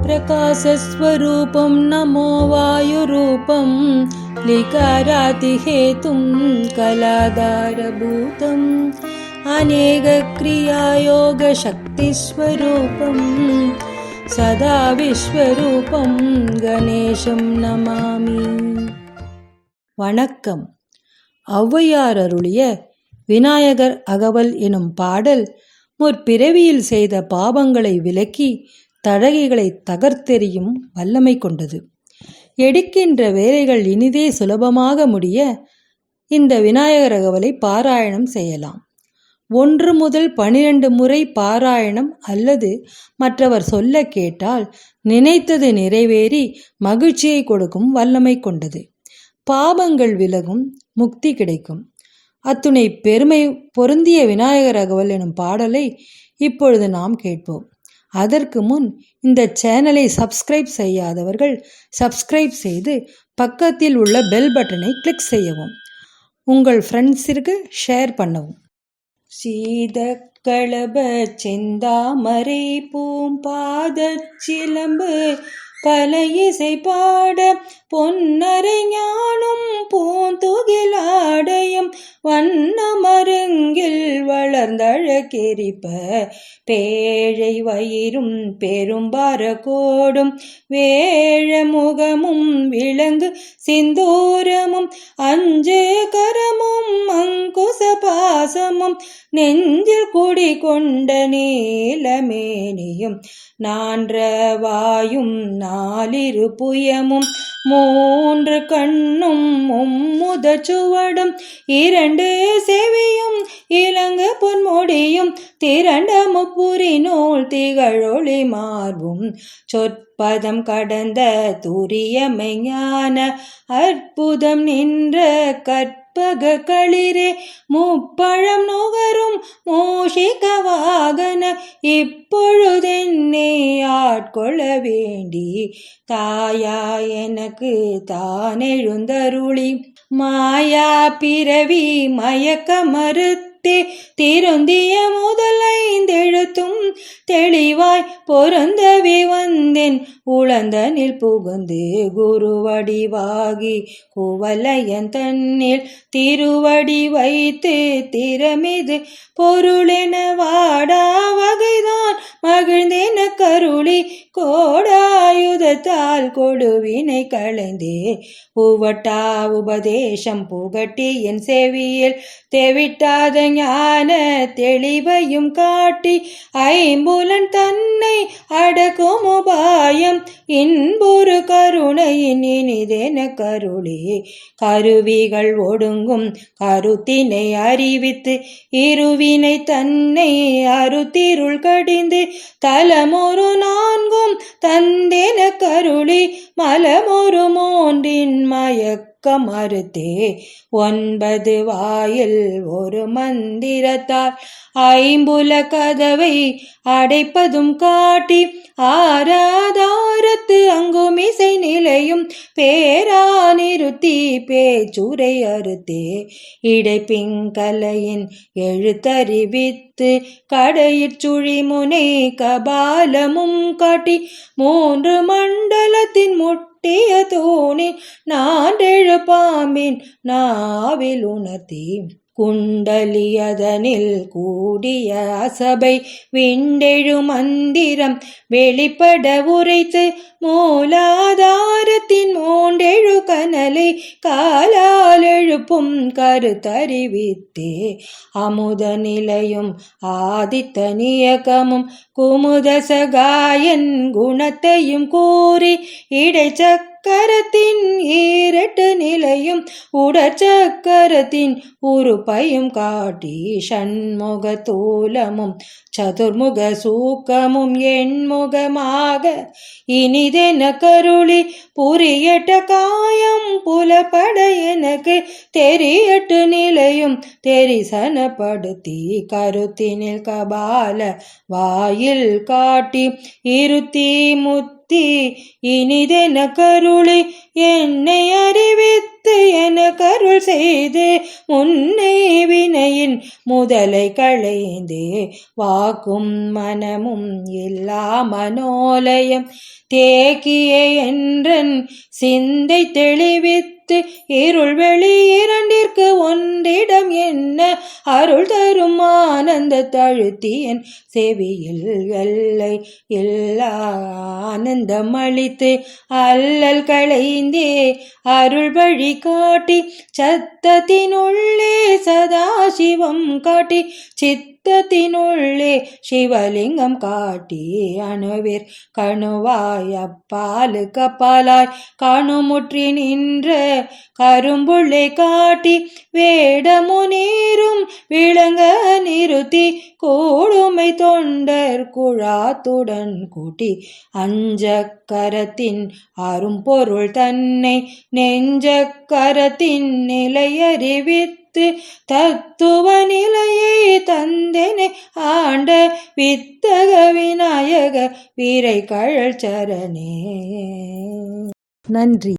प्रकाशस्वरूपं नमो वायुरूपं लिकारातिहेतुं कलाधारभूतम् अनेकक्रियायोगशक्तिस्वरूपं सदा विश्वरूपं गणेशं नमामि. வணக்கம். ஔவையார் அருளிய விநாயகர் அகவல் எனும் பாடல் முற்பிறவியில் செய்த பாவங்களை விலக்கி தடகைகளை தகர்த்தெறியும் வல்லமை கொண்டது. எடுக்கின்ற வேலைகள் இனிதே சுலபமாக முடிய இந்த விநாயகர் அகவலை பாராயணம் செய்யலாம். 1 முதல் 12 முறை பாராயணம் அல்லது மற்றவர் சொல்ல கேட்டால் நினைத்தது நிறைவேறி மகிழ்ச்சியை கொடுக்கும் வல்லமை கொண்டது. பாவங்கள் விலகும், முக்தி கிடைக்கும். அத்துணை பெருமை பொருந்திய விநாயகர் அகவல் எனும் பாடலை இப்பொழுது நாம் கேட்போம். அதற்கு முன் இந்த சேனலை சப்ஸ்கிரைப் செய்யாதவர்கள் சப்ஸ்கிரைப் செய்து பக்கத்தில் உள்ள பெல் பட்டனை கிளிக் செய்யவும். உங்கள் ஃப்ரெண்ட்ஸிற்கு ஷேர் பண்ணவும். சீதக்களப செந்தாமரை பூம்பாத சிலம்பு பல இசை பாட பொன்னரை ஞானும் பூந்துகிலாடையும் வண்ணமருங்கில் வளர்ந்தழகெரிப்ப பேழை வயிறும் பெரும்பார கோடும் வேழ முகமும் விலங்கு சிந்தூரமும் 5 கரமும் அங்குச பாசமும் நெஞ்சில் குடி கொண்ட நீலமேனியும் 4 வாயும் 4 புயமும் 3 கண்ணும் 9 சுவடும் 2 செவியும் இலங்கு பொன்முடியும் திரண்ட முப்புரி நூல் திகழொளி மார்பும் சொற்பதம் கடந்த துரியமை ஞான அற்புதம் நின்ற கற்பக களிரே முப்பழம் நுகரும் மூஷிக வாகன இப்பொழுதென்னே ஆட்கொள்ள வேண்டி தாயா எனக்கு தானெழுந்தருளி மாயா பிறவி மயக்க மறுத்தே திருந்திய முதல் 5 எழுத்தும் தெளிவாய் பொருந்தவே வந்தேன் உளந்தனில் புகுந்து குருவடிவாகி குவலயன் தன்னில் திருவடி வைத்து திறமிது பொருளென வாடா வகைதான் மகிழ்ந்தென கருளி கோடாயுதத்தால் கொடுவினை களைந்தே உவட்டா உபதேசம் புகட்டி என் செவியில் தெவிட்டாத ஞான தெளிவையும் காட்டி 5 தன்னை அடக்கும் உபாயம் இன்புறு கருணையின் இனிதென கருளே கருவிகள் ஒடுங்கும் கருத்தினை அறிவித்து இருவினை தன்னை அருத்திருள் கடிந்து தலமொரு 4 தந்தென கருளி மலமொரு 3 மயக்கம் மறுத்தே 9 வாயில் ஒரு மந்திரத்தால் 5 கதவை அடைப்பதும் காட்டி ஆராதாரத்து அங்கும் இசை நிலையும் பேரா நிறுத்தி பேச்சுரை அறுத்தே இடைப்பிங்கலையின் எழுத்தறிவித்து கடையிற்சுழி முனை கபாலமும் காட்டி 3 மண்டலத்தின் முட்டிய தூணில் 4 பாம்பின் நாவில் உணர்த்தி குண்டலியதனில் கூடிய அசபை விண்டெழு மந்திரம் வெளிப்பட உரைத்து மூலாதாரத்தின் 3 கனலை காலால் எழுப்பும் கருத்தறிவித்தே அமுத நிலையும் ஆதித்த நியகமும் குமுத சகாயன் குணத்தையும் கூறி இடைச்சக்கரத்தின் 2 நிலையும் உடற்சக்கரத்தின் உறுப்பையும் காட்டி ஷண்முக தூலமும் சதுர்முக சூக்கமும் எண்முகமாக இனிதென கருளி புரியட்ட காயம் புலப்பட எனக்கு தெரியட்டு நிலையும் தெரிசனப்படுத்தி கருத்தினில் கபால வாயில் காட்டி இருத்தி முத்தி புத்தி இனிதென கருளி என்னை அறிவித்து என கருள் செய்து முன்னை வினையின் முதலை களைந்தே வாக்கும் மனமும் எல்லா மனோலயம் தேக்கிய என்றன் சிந்தை தெளிவித்து இருள் வெளி இரண்டிற்கு ஒன்றிடம் என்ன அருள் தரும் ஆனந்த தழுத்தியன் செவியில் எல்லை எல்லா ஆனந்தம் அளித்து அல்லல் களைந்தே அருள் வழி காட்டி சத்தத்தினுள்ளே சதாசிவம் காட்டி சித்தத்தினுள்ளே சிவலிங்கம் காட்டி அணுவிற் கணுவாய் அப்பாலு கப்பாலாய் காணுமுற்றி நின்ற கரும்புள்ளை காட்டி வேடமு நீரும் விளங்க நிறுத்தி கூடுமை தொண்டர் குழாத்துடன் கூட்டி அஞ்சக்கரத்தின் அரும்பொருள் தன்னை நெஞ்சக்கரத்தின் நிலையறிவித்து தத்துவ நிலையை தந்தனை ஆண்ட வித்தக விநாயக வீரை கழல் சரணே. நன்றி.